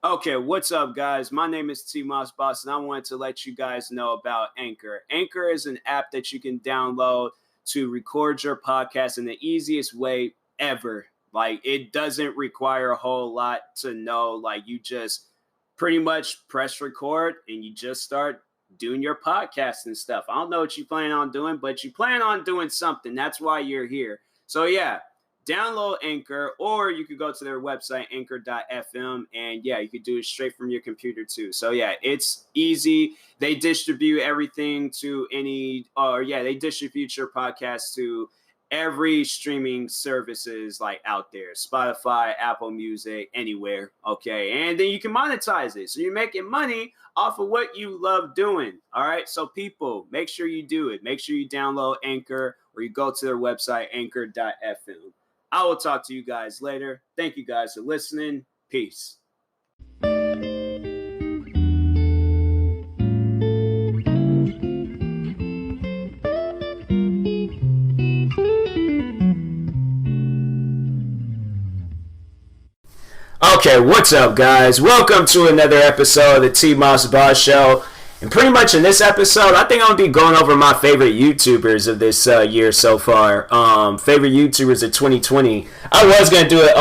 Okay, what's up, guys? My name is TMossBoss, and I wanted to let you guys know about Anchor. Anchor is an app that you can download to record your podcast in the easiest way ever. Like, it doesn't require a whole lot to know. Like, you just pretty much press record and you just start doing your podcast and stuff. I don't know what you plan on doing, but you plan on doing something. That's why you're here. So, yeah. Download Anchor, or you could go to their website, anchor.fm, and yeah, you could do it straight from your computer too. So yeah, it's easy. They distribute everything to they distribute your podcast to every streaming services like out there, Spotify, Apple Music, anywhere. Okay, and then you can monetize it. So you're making money off of what you love doing. All right, so people, make sure you do it. Make sure you download Anchor, or you go to their website, anchor.fm. I will talk to you guys later. Thank you guys for listening. Peace. Okay, what's up, guys? Welcome to another episode of the TMossBoss Show. And pretty much in this episode, I think I'm going to be going over my favorite YouTubers of this year so far. Favorite YouTubers of 2020. I was going to do it.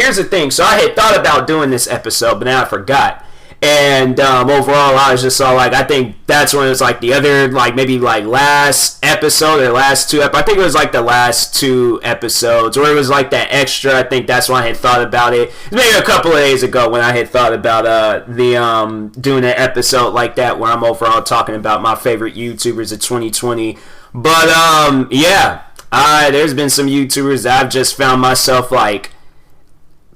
Here's the thing. So I had thought about doing this episode, but now I forgot. And overall, I was just all like, I think that's when it was like the other, like maybe like last episode or last two. I think it was like the last two episodes, or it was like that extra. I think that's when I had thought about it. Maybe a couple of days ago when I had thought about doing an episode like that where I'm overall talking about my favorite YouTubers of 2020. But there's been some YouTubers that I've just found myself like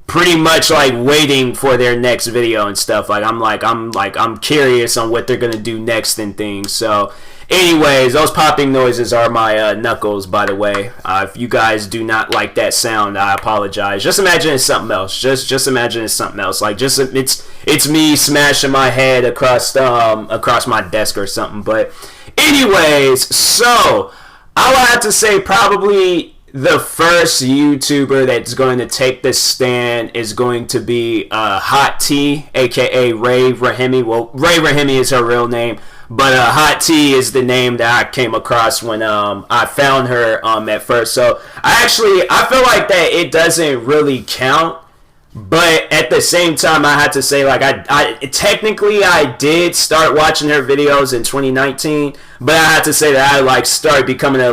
pretty much like waiting for their next video and stuff. I'm curious on what they're gonna do next and things. So anyways, those popping noises are my knuckles, by the way. If you guys do not like that sound, I apologize. Just imagine it's something else. Just imagine it's something else. Like it's me smashing my head across my desk or something. But anyways, so I would have to say probably the first YouTuber that's going to take this stand is going to be Hot T, aka Ray Rahimi. Well, Ray Rahimi is her real name, but Hot T is the name that I came across when I found her at first. So I feel like that it doesn't really count. But at the same time, I had to say, like, I did start watching her videos in 2019, but I had to say that I, like, started becoming a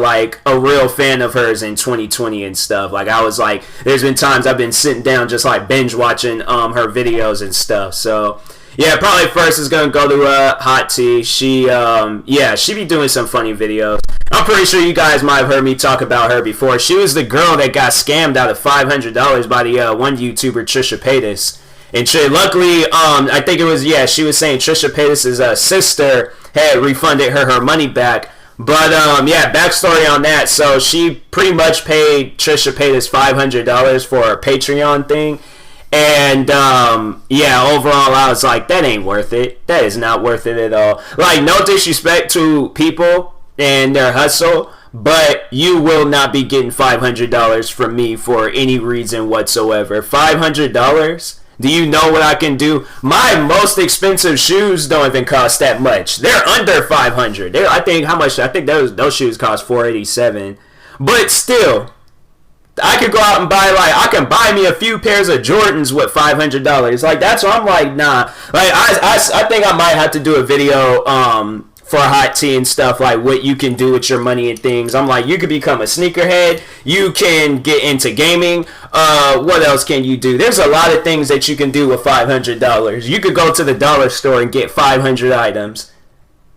real fan of hers in 2020 and stuff. Like, I was, like, there's been times I've been sitting down just, like, binge watching her videos and stuff. So yeah, probably first is going to go to Hot T. She be doing some funny videos. I'm pretty sure you guys might have heard me talk about her before. She was the girl that got scammed out of $500 by the one YouTuber, Trisha Paytas. And luckily, I think it was, she was saying Trisha Paytas' sister had refunded her money back. But, backstory on that. So she pretty much paid Trisha Paytas $500 for a Patreon thing. And, overall, I was like, that ain't worth it. That is not worth it at all. Like, no disrespect to people and their hustle, but you will not be getting $500 from me for any reason whatsoever. $500? Do you know what I can do? My most expensive shoes don't even cost that much. They're under $500. I think those shoes cost $487. But still, I could go out and I can buy me a few pairs of Jordans with $500. Like, that's what I'm like, nah. Like, I think I might have to do a video, for Hot T and stuff, like what you can do with your money and things. I'm like, you could become a sneakerhead. You can get into gaming. What else can you do? There's a lot of things that you can do with $500. You could go to the dollar store and get 500 items.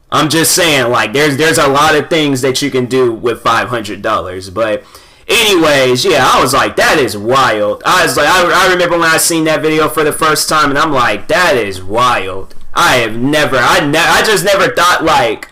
I'm just saying, like, there's a lot of things that you can do with $500. But anyways, I was like, that is wild. I remember when I seen that video for the first time, and I'm like, that is wild. I just never thought, like,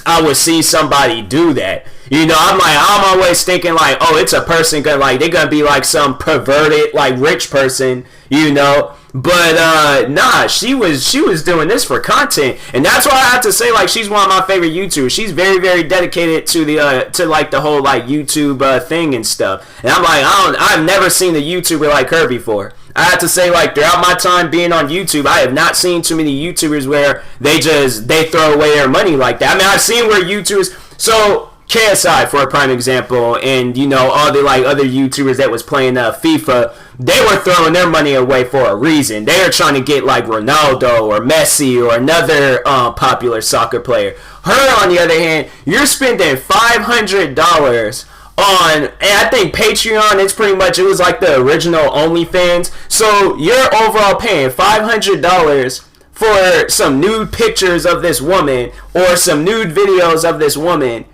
I would see somebody do that. You know, I'm always thinking, like, oh, it's a person, they're gonna be, like, some perverted, like, rich person, you know. But, nah, she was doing this for content. And that's why I have to say, like, she's one of my favorite YouTubers. She's very, very dedicated to the whole, like, YouTube, thing and stuff. And I'm like, I've never seen a YouTuber like her before. I have to say, like, throughout my time being on YouTube, I have not seen too many YouTubers where they throw away their money like that. I mean, I've seen where YouTubers, so KSI for a prime example, and you know, all the like other YouTubers that was playing FIFA, they were throwing their money away for a reason. They are trying to get like Ronaldo or Messi or another popular soccer player. Her, on the other hand, you're spending $500 on, and I think Patreon, it's pretty much, it was like the original OnlyFans. So you're overall paying $500 for some nude pictures of this woman or some nude videos of this woman.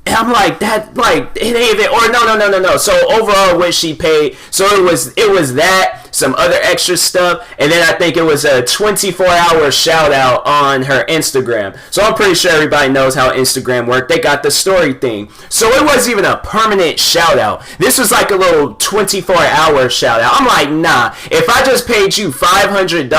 And I'm like, that, like, it ain't even, or no. So overall, what she paid, so it was that, some other extra stuff, and then I think it was a 24-hour shout out on her Instagram. So I'm pretty sure everybody knows how Instagram worked. They got the story thing. So it wasn't even a permanent shout out. This was like a little 24-hour shout out. I'm like, nah, if I just paid you $500,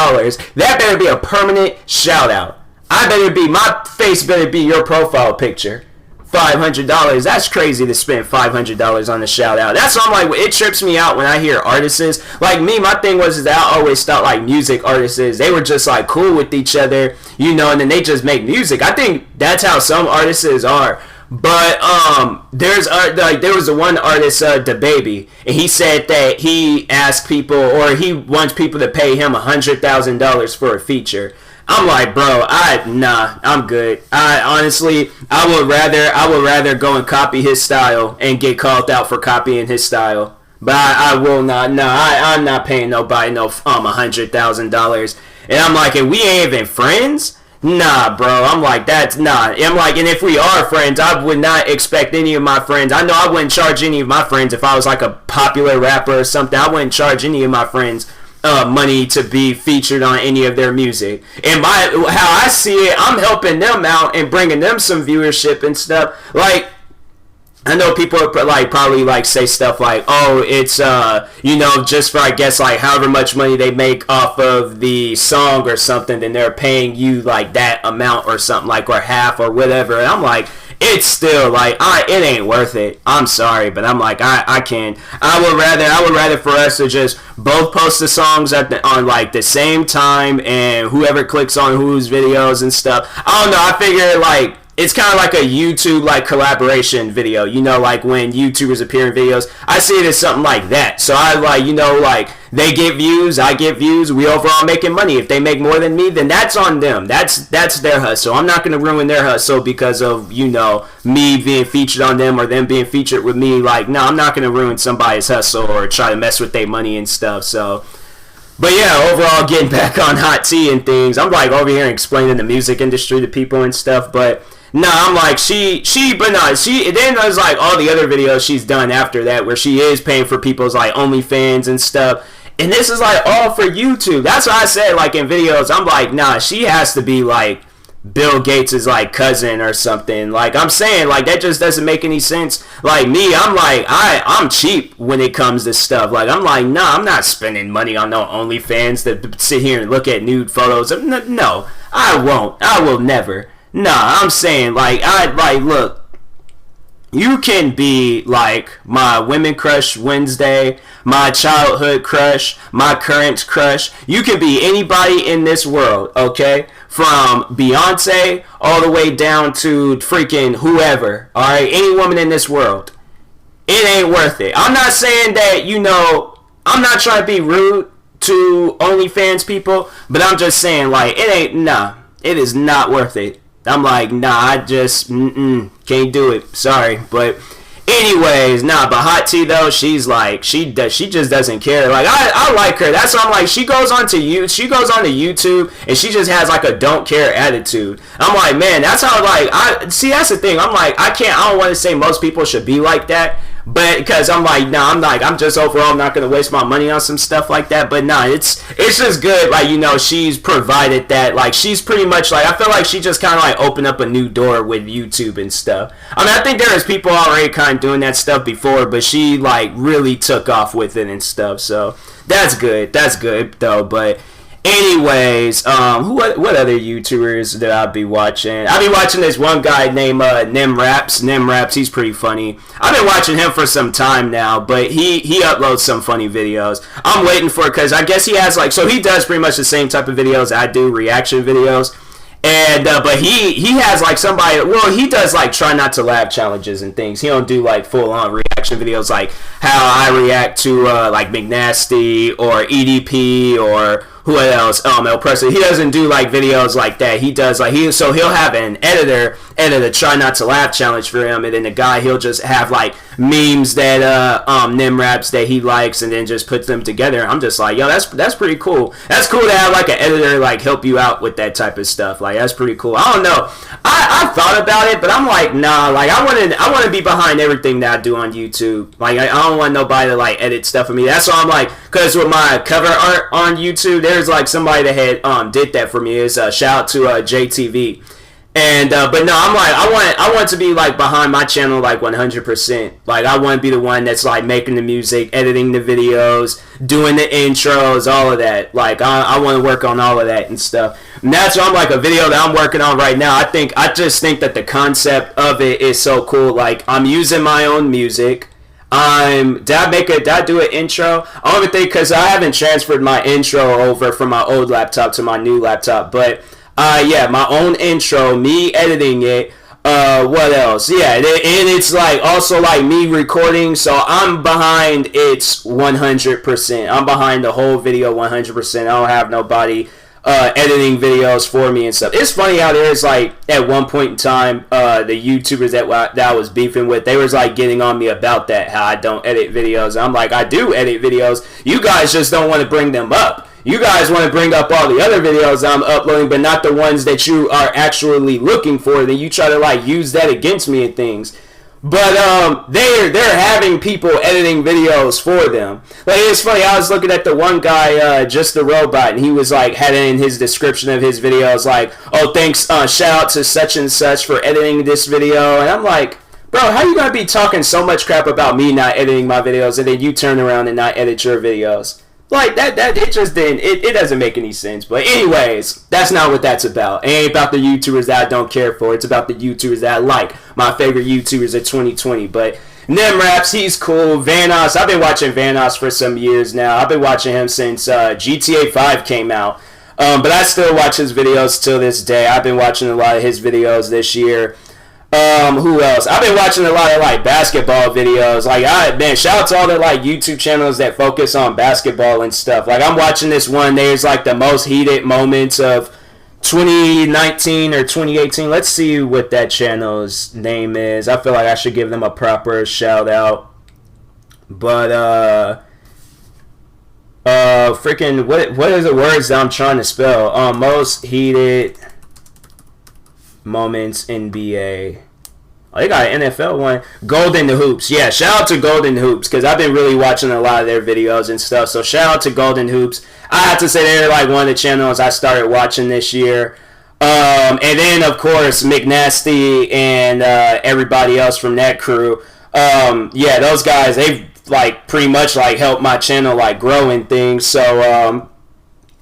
that better be a permanent shout out. My face better be your profile picture. $500, that's crazy to spend $500 on a shout out. That's why I'm like, it trips me out when I hear artists. Like me, my thing was that I always thought like music artists, they were just like cool with each other, you know, and then they just make music. I think that's how some artists are. But there was the one artist, DaBaby, and he said that he asked people, or he wants people to pay him $100,000 for a feature. I'm like, bro, I'm good. I would rather go and copy his style and get called out for copying his style. But I will not. No, I'm not paying nobody no $100,000. And I'm like, and we ain't even friends? Nah, bro. I'm like, that's not. I'm like, and if we are friends, I would not expect any of my friends. I know I wouldn't charge any of my friends if I was like a popular rapper or something. I wouldn't charge any of my friends money to be featured on any of their music. And how I see it, I'm helping them out and bringing them some viewership and stuff. Like, I know people like probably like say stuff like, oh, it's you know, just for I guess like however much money they make off of the song or something, then they're paying you like that amount or something, like, or half or whatever. And I'm like, it's still like, it ain't worth it. I'm sorry, but I'm like, I can't. I would rather for us to just both post the songs on like the same time, and whoever clicks on whose videos and stuff. I don't know. I figure like, it's kind of like a YouTube like collaboration video, you know, like when YouTubers appear in videos. I see it as something like that. So I like, you know, like they get views, I get views, we overall making money. If they make more than me, then that's on them. That's their hustle. I'm not going to ruin their hustle because of, you know, me being featured on them or them being featured with me. Like, no, I'm not going to ruin somebody's hustle or try to mess with their money and stuff. So, but yeah, overall, getting back on hot tea and things, I'm like over here explaining the music industry to people and stuff, but no, I'm like, then there's like all the other videos she's done after that where she is paying for people's like OnlyFans and stuff. And this is like all for YouTube. That's why I said like in videos, I'm like, nah, she has to be like Bill Gates' like cousin or something. Like I'm saying, like that just doesn't make any sense. Like me, I'm like, I'm cheap when it comes to stuff. Like I'm like, nah, I'm not spending money on no OnlyFans to sit here and look at nude photos. No, I won't. I will never. Nah, I'm saying, like, look, you can be, like, my women crush Wednesday, my childhood crush, my current crush. You can be anybody in this world, okay? From Beyonce all the way down to freaking whoever, alright? Any woman in this world. It ain't worth it. I'm not saying that, you know, I'm not trying to be rude to OnlyFans people, but I'm just saying, like, it is not worth it. I'm like, nah, I just, can't do it. Sorry. But anyways, but Hot Tea, though, she's like, she just doesn't care. Like, I like her. That's why I'm like, she goes on to YouTube, and she just has, like, a don't care attitude. I'm like, man, that's how, like, that's the thing. I'm like, I don't want to say most people should be like that. But because I'm like, I'm just overall not gonna waste my money on some stuff like that. But it's just good, like, you know, she's provided that, like, she's pretty much like, I feel like she just kind of like opened up a new door with YouTube and stuff. I mean, I think there was people already kind of doing that stuff before, but she like really took off with it and stuff. So that's good though. But Anyways, what other YouTubers that I'd be watching? I've been watching this one guy named Nim Raps. Nim Raps, he's pretty funny. I've been watching him for some time now, but he uploads some funny videos. I'm waiting for it because I guess he has like, so he does pretty much the same type of videos I do, reaction videos. And but he has like somebody, well, he does like try not to laugh challenges and things. He don't do like full on reaction videos like how I react to like McNasty or EDP or who else, El Presley. He doesn't do like videos like that. He does like so he'll have an editor edit a try not to laugh challenge for him, and then the guy, he'll just have like memes that Nim Raps that he likes, and then just put them together. I'm just like, yo, that's pretty cool. That's cool to have like an editor like help you out with that type of stuff. Like, that's pretty cool. I don't know. I thought about it, but I'm like, nah. Like, I want to be behind everything that I do on YouTube. Like, I don't want nobody to like edit stuff for me. That's why I'm like, because with my cover art on YouTube, there's like somebody that had did that for me. It's a shout out to JTV. And but no, I'm like, I want to be like behind my channel like 100%. Like, I want to be the one that's like making the music, editing the videos, doing the intros, all of that. Like, I want to work on all of that and stuff. And that's why I'm like, a video that I'm working on right now. I just think that the concept of it is so cool. Like, I'm using my own music. Did I do an intro? I don't even think, because I haven't transferred my intro over from my old laptop to my new laptop, but yeah, my own intro, me editing it. What else? Yeah, and it's like also like me recording, so I'm behind it 100%. I'm behind the whole video 100%. I don't have nobody editing videos for me and stuff. It's funny how there's like, at one point in time, the YouTubers that I was beefing with, they was like getting on me about that, how I don't edit videos. I'm like, I do edit videos. You guys just don't want to bring them up. You guys want to bring up all the other videos I'm uploading, but not the ones that you are actually looking for. Then you try to like use that against me and things. But they're having people editing videos for them. Like, it's funny, I was looking at the one guy, Just the Robot, and he was like, had in his description of his videos like, oh, thanks, shout out to such and such for editing this video. And I'm like, bro, how you gonna be talking so much crap about me not editing my videos, and then you turn around and not edit your videos? Like, that it just didn't, it doesn't make any sense. But anyways, that's not what that's about. It ain't about the YouTubers that I don't care for. It's about the YouTubers that I like. My favorite YouTubers of 2020. But Nim Raps, he's cool. Vanoss, I've been watching Vanoss for some years now. I've been watching him since GTA 5 came out. But I still watch his videos till this day. I've been watching a lot of his videos this year. Who else? I've been watching a lot of like basketball videos. Like, man, shout out to all the like YouTube channels that focus on basketball and stuff. Like, I'm watching this one. There's like the most heated moments of 2019 or 2018. Let's see what that channel's name is. I feel like I should give them a proper shout out. But freaking what is the words that I'm trying to spell? Most heated moments NBA. Oh, they got an NFL one. Golden Hoops. Yeah, shout out to Golden Hoops, because I've been really watching a lot of their videos and stuff. So shout out to Golden Hoops. I have to say they're like one of the channels I started watching this year. And then of course McNasty and everybody else from that crew. Yeah, those guys, they've like pretty much like helped my channel like grow and things. So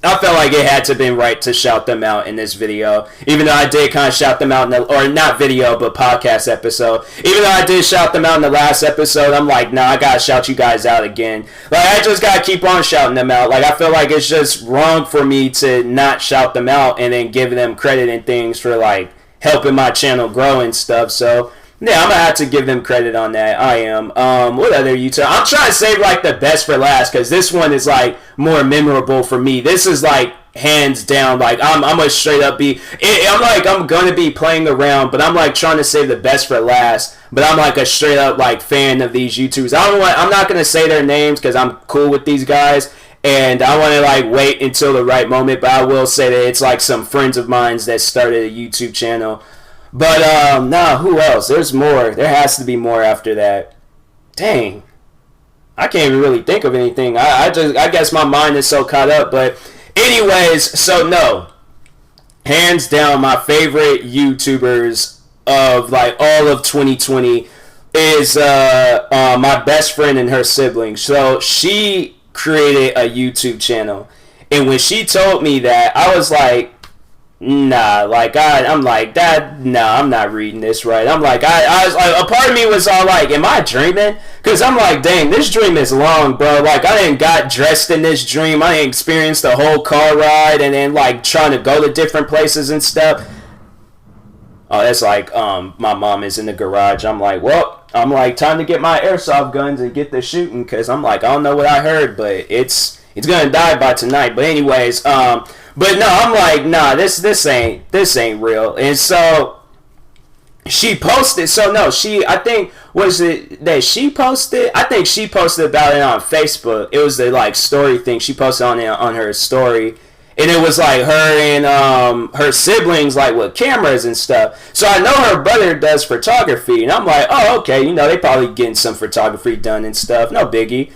I felt like it had to be right to shout them out in this video. Even though I did kind of shout them out in the, or not video, but podcast episode. Even though I did shout them out in the last episode, I'm like, nah, I gotta shout you guys out again. Like, I just gotta keep on shouting them out. Like, I feel like it's just wrong for me to not shout them out and then give them credit and things for, like, helping my channel grow and stuff. So, yeah, I'm gonna have to give them credit on that. I am. What other YouTube? I'm trying to save like the best for last, because this one is like more memorable for me. This is like hands down. Like, I'm gonna straight up be. I'm gonna be playing around, but I'm like trying to save the best for last. But I'm like a straight up like fan of these YouTubers. I'm not gonna say their names because I'm cool with these guys. And I want to like wait until the right moment. But I will say that it's like some friends of mine that started a YouTube channel. But, nah, who else? There's more. There has to be more after that. Dang. I can't even really think of anything. I guess my mind is so caught up. But anyways, so no. Hands down, my favorite YouTubers of, like, all of 2020 is my best friend and her siblings. So she created a YouTube channel. And when she told me that, I was like, nah, like I'm like that. Nah, I'm not reading this right. I'm like, I was like, a part of me was all like, am I dreaming? Cause I'm like, dang, this dream is long, bro. Like I didn't got dressed in this dream. I didn't experience the whole car ride and then like trying to go to different places and stuff. Oh, that's like my mom is in the garage. I'm like, well, I'm like time to get my airsoft guns and get the shooting, cause I'm like, I don't know what I heard, but it's gonna die by tonight. But anyways, but no, I'm like, nah, this ain't real. And so she posted. So no, I think was it that she posted? I think she posted about it on Facebook. It was the like story thing she posted on her story. And it was like her and her siblings like with cameras and stuff. So I know her brother does photography, and I'm like, oh, okay, they probably getting some photography done and stuff. No biggie.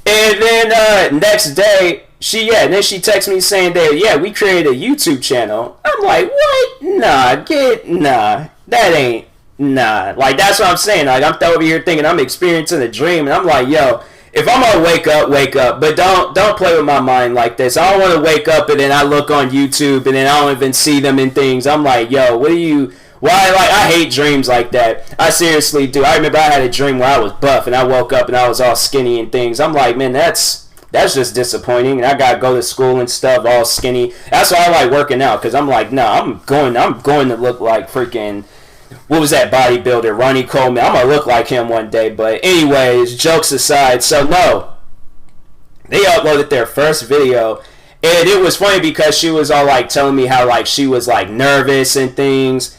And then next day, then she texts me saying that, yeah, we created a YouTube channel. I'm like, what? Nah, that ain't, nah. Like, that's what I'm saying. Like, I'm over here thinking I'm experiencing a dream, and I'm like, yo, if I'm gonna wake up. But don't play with my mind like this. I don't want to wake up and then I look on YouTube and then I don't even see them and things. I'm like, yo, why? Like, I hate dreams like that. I seriously do. I remember I had a dream where I was buff and I woke up and I was all skinny and things. I'm like, man, that's just disappointing. And I gotta go to school and stuff, all skinny. That's why I like working out, because I'm like, nah, I'm going to look like freaking, what was that bodybuilder, Ronnie Coleman? I'm gonna look like him one day. But anyways, jokes aside, so no, they uploaded their first video, and it was funny because she was all like telling me how like she was like nervous and things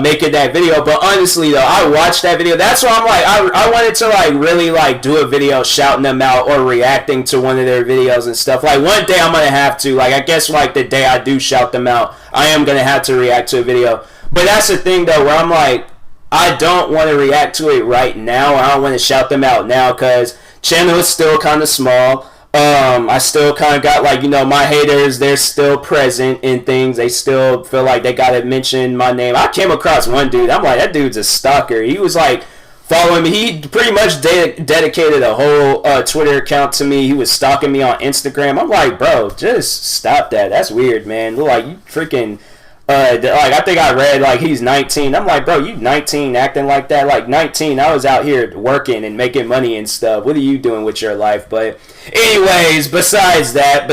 making that video. But honestly though, I watched that video. That's why I'm like, I wanted to like really like do a video shouting them out or reacting to one of their videos and stuff. Like one day I'm gonna have to, like, I guess like the day I do shout them out, I am gonna have to react to a video. But that's the thing though, where I'm like, I don't want to react to it right now. I don't want to shout them out now because channel is still kind of small. I still kind of got like, my haters, they're still present in things. They still feel like they got to mention my name. I came across one dude. I'm like, that dude's a stalker. He was like following me. He pretty much dedicated a whole Twitter account to me. He was stalking me on Instagram. I'm like, bro, just stop that. That's weird, man. Look like you freaking... like I think I read like he's 19. I'm like, bro, you 19 acting like that? Like 19, I was out here working and making money and stuff. What are you doing with your life? But anyways, besides that,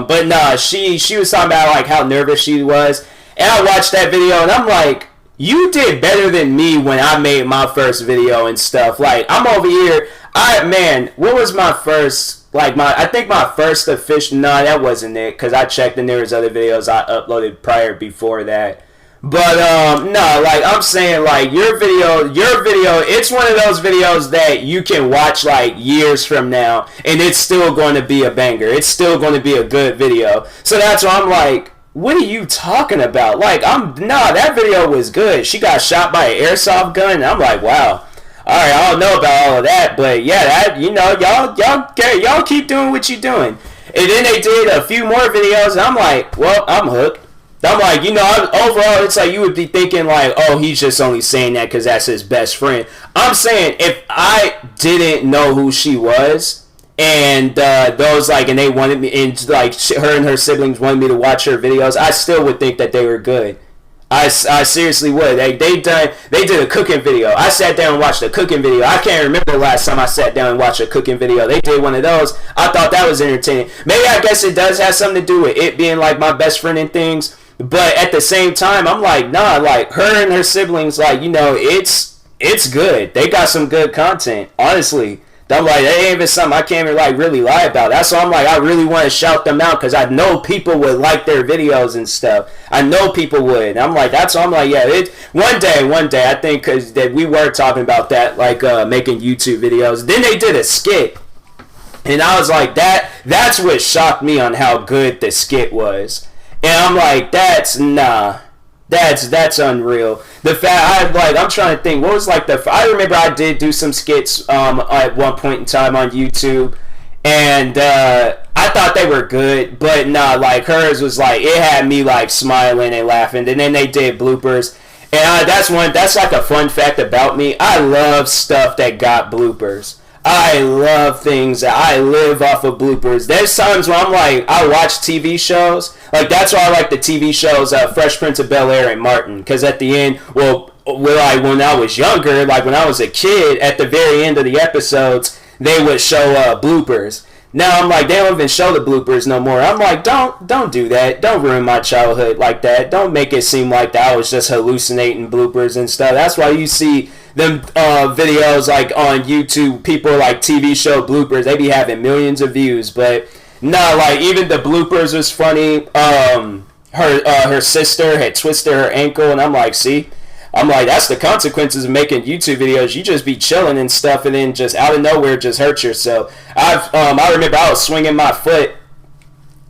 but nah, she was talking about like how nervous she was, and I watched that video and I'm like, you did better than me when I made my first video and stuff. Like I'm over here, what was my first? Like I think my first official, no, that wasn't it, because I checked and there was other videos I uploaded before that. But no, like I'm saying, like your video, it's one of those videos that you can watch like years from now and it's still going to be a banger. It's still going to be a good video. So that's why I'm like, what are you talking about? Like that video was good. She got shot by an airsoft gun and I'm like, wow. Alright, I don't know about all of that, but yeah, that, y'all keep doing what you're doing. And then they did a few more videos, and I'm like, well, I'm hooked. I'm like, overall, it's like you would be thinking like, oh, he's just only saying that because that's his best friend. I'm saying if I didn't know who she was, and those like, and they wanted me, and like her and her siblings wanted me to watch her videos, I still would think that they were good. I seriously would. They did a cooking video. I sat down and watched a cooking video. I can't remember the last time I sat down and watched a cooking video. They did one of those. I thought that was entertaining. Maybe I guess it does have something to do with it being like my best friend and things. But at the same time, I'm like, nah, like her and her siblings, like, it's good. They got some good content, honestly. I'm like, that ain't even something I can't even like really lie about. That's why I'm like, I really want to shout them out because I know people would like their videos and stuff. I know people would. And I'm like, that's why I'm like, yeah, one day, I think because that we were talking about that, like making YouTube videos. Then they did a skit. And I was like, that's what shocked me on how good the skit was. And I'm like, that's unreal. The fact I'm trying to think what was like I remember I did do some skits at one point in time on YouTube, and I thought they were good, but nah, like hers was like it had me like smiling and laughing. And then they did bloopers, and that's like a fun fact about me. I love stuff that got bloopers. I love things. I live off of bloopers. There's times where I'm like, I watch TV shows. Like, that's why I like the TV shows Fresh Prince of Bel-Air and Martin. Because at the end, like when I was younger, like when I was a kid, at the very end of the episodes, they would show bloopers. Now I'm like, they don't even show the bloopers no more. I'm like, don't do that. Don't ruin my childhood like that. Don't make it seem like that I was just hallucinating bloopers and stuff. That's why you see them videos like on YouTube, people like TV show bloopers, they be having millions of views. But no, like even the bloopers was funny. Her sister had twisted her ankle, and I'm like, see, I'm like, that's the consequences of making YouTube videos. You just be chilling and stuff, and then just out of nowhere just hurt yourself. I remember I was swinging my foot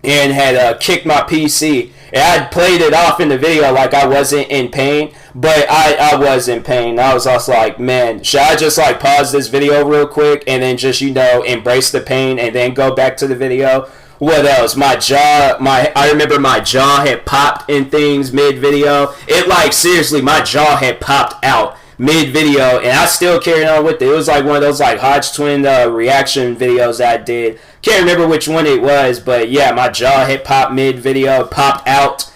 and had kicked my PC. And I played it off in the video like I wasn't in pain, but I was in pain. I was also like, man, should I just like pause this video real quick and then just, embrace the pain and then go back to the video? What else? I remember my jaw had popped in things mid-video. It like, seriously, my jaw had popped out mid-video, and I still carried on with it. It was like one of those like Hodge Twin reaction videos that I did. Can't remember which one it was, but yeah, my jaw had popped mid-video, popped out.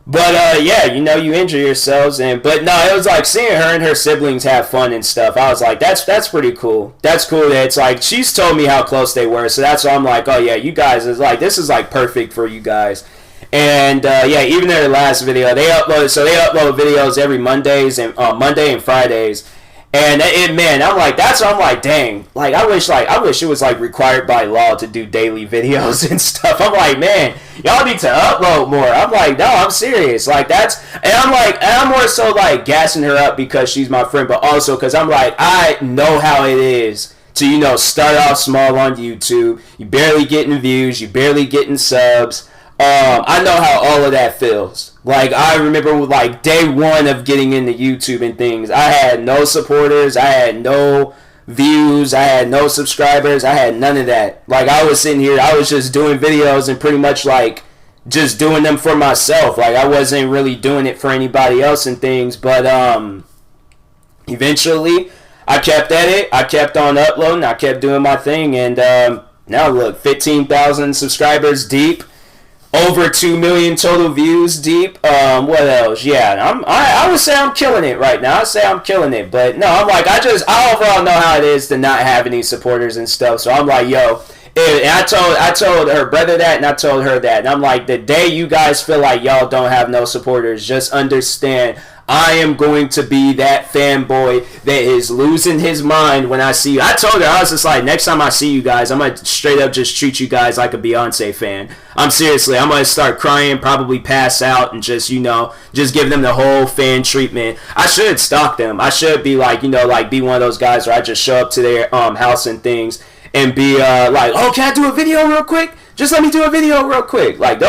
But yeah, you injure yourselves, but no, it was like seeing her and her siblings have fun and stuff. I was like, that's pretty cool. That's cool that it's like she's told me how close they were, so that's why I'm like, oh yeah, you guys is like, this is like perfect for you guys. And yeah, even their last video, they upload videos every Monday and Fridays. And man, I'm like, I'm like, dang, like I wish it was like required by law to do daily videos and stuff. I'm like, man, y'all need to upload more. I'm like, no, I'm serious. Like and I'm more so like gassing her up because she's my friend, but also because I'm like, I know how it is to, start off small on YouTube. You barely getting views, you barely getting subs. I know how all of that feels. Like, I remember like day one of getting into YouTube and things, I had no supporters, I had no views, I had no subscribers, I had none of that. Like, I was sitting here, I was just doing videos and pretty much like just doing them for myself. Like, I wasn't really doing it for anybody else and things. But eventually I kept at it, I kept on uploading, I kept doing my thing, and now look, 15,000 subscribers deep, over 2 million total views deep. What else? Yeah, I would say I'm killing it right now. I say I'm killing it, but no, I'm like, I overall know how it is to not have any supporters and stuff. So I'm like, yo, and I told her brother that, and I told her that, and I'm like, the day you guys feel like y'all don't have no supporters, just understand, I am going to be that fanboy that is losing his mind when I see you. I told her, I was just like, next time I see you guys, I'm going to straight up just treat you guys like a Beyonce fan. I'm going to start crying, probably pass out, and just, just give them the whole fan treatment. I should stalk them. I should be like, be one of those guys where I just show up to their house and things and be like, oh, can I do a video real quick? Just let me do a video real quick. Like,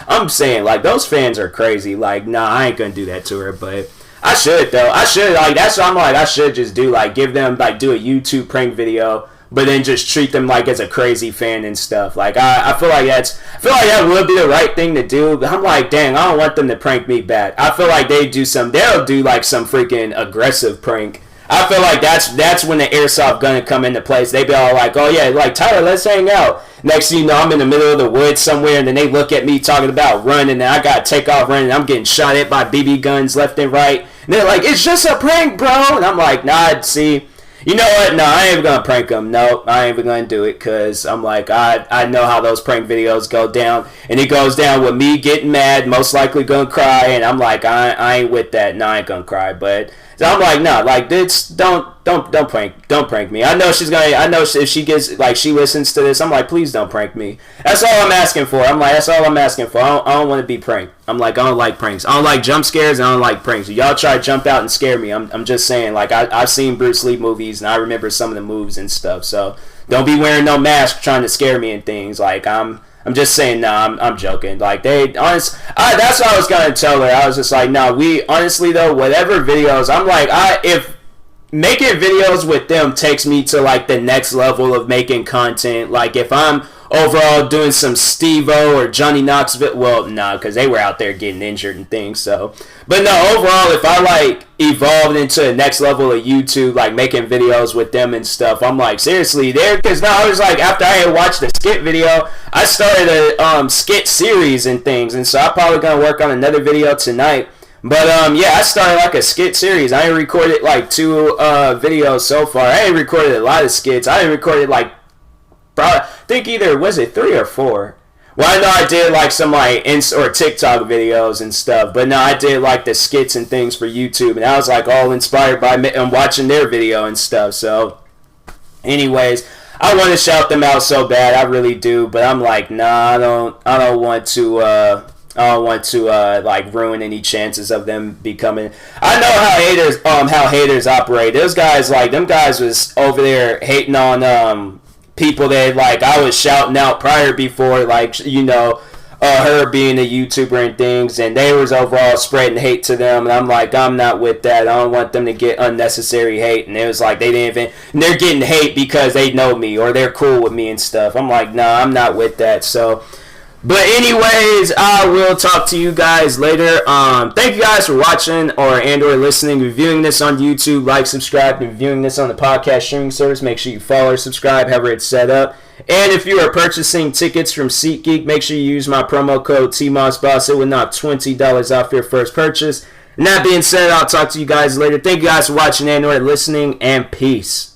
I'm saying, like, those fans are crazy. Like, nah, I ain't gonna do that to her, but I should, though. I should, like, that's what I'm like, I should just do, like, give them, like, do a YouTube prank video, but then just treat them like as a crazy fan and stuff. Like, I feel like that would be the right thing to do, but I'm like, dang, I don't want them to prank me back. I feel like they'll do, like, some freaking aggressive prank. I feel like that's when the airsoft gun would come into place. They be all like, oh yeah, like, Tyler, let's hang out. Next thing you know, I'm in the middle of the woods somewhere, and then they look at me talking about running, and I gotta take off running. I'm getting shot at by BB guns left and right. And they're like, it's just a prank, bro. And I'm like, nah, see, you know what? No, I ain't even gonna prank them. No, I ain't even gonna do it, because I'm like, I know how those prank videos go down, and it goes down with me getting mad, most likely gonna cry, and I'm like, I ain't with that. No, I ain't gonna cry, but so I'm like, no, like, this, don't prank me. I know if she gets, like, she listens to this, I'm like, please don't prank me. That's all I'm asking for. I'm like, that's all I'm asking for. I don't want to be pranked. I'm like, I don't like pranks. I don't like jump scares, and I don't like pranks. Y'all try to jump out and scare me. I'm just saying, like, I've seen Bruce Lee movies, and I remember some of the moves and stuff, so don't be wearing no mask trying to scare me and things. Like, I'm just saying, nah, I'm joking. Like, that's what I was gonna tell her. I was just like, nah, honestly though, whatever videos, I'm like, if making videos with them takes me to like the next level of making content, like if I'm overall doing some Steve-O or Johnny Knoxville. Well, no, because they were out there getting injured and things. So, but no, overall, if I like evolved into the next level of YouTube, like making videos with them and stuff, I'm like, seriously, there, because now I was like, after I had watched the skit video, I started a skit series and things, and so I'm probably gonna work on another video tonight. But yeah, I started like a skit series. I ain't recorded like 2 videos so far. I ain't recorded a lot of skits. I ain't recorded like, probably, I think either, was it 3 or 4? Well, I know I did like some like or TikTok videos and stuff, but no, I did like the skits and things for YouTube, and I was like all inspired by watching their video and stuff. So, anyways, I want to shout them out so bad, I really do, but I'm like, nah, I don't want to. I don't want to like ruin any chances of them becoming. I know how haters operate. Those guys, like them guys, was over there hating on people that like I was shouting out prior before, like her being a YouTuber and things, and they was overall spreading hate to them, and I'm like, I'm not with that. I don't want them to get unnecessary hate, and it was like they didn't even. And they're getting hate because they know me or they're cool with me and stuff. I'm like, nah, I'm not with that. So. But anyways, I will talk to you guys later. Thank you guys for watching or listening, reviewing this on YouTube. Like, subscribe, and viewing this on the podcast streaming service. Make sure you follow or subscribe, however it's set up. And if you are purchasing tickets from SeatGeek, make sure you use my promo code TMossBoss. It will knock $20 off your first purchase. And that being said, I'll talk to you guys later. Thank you guys for watching and listening, and peace.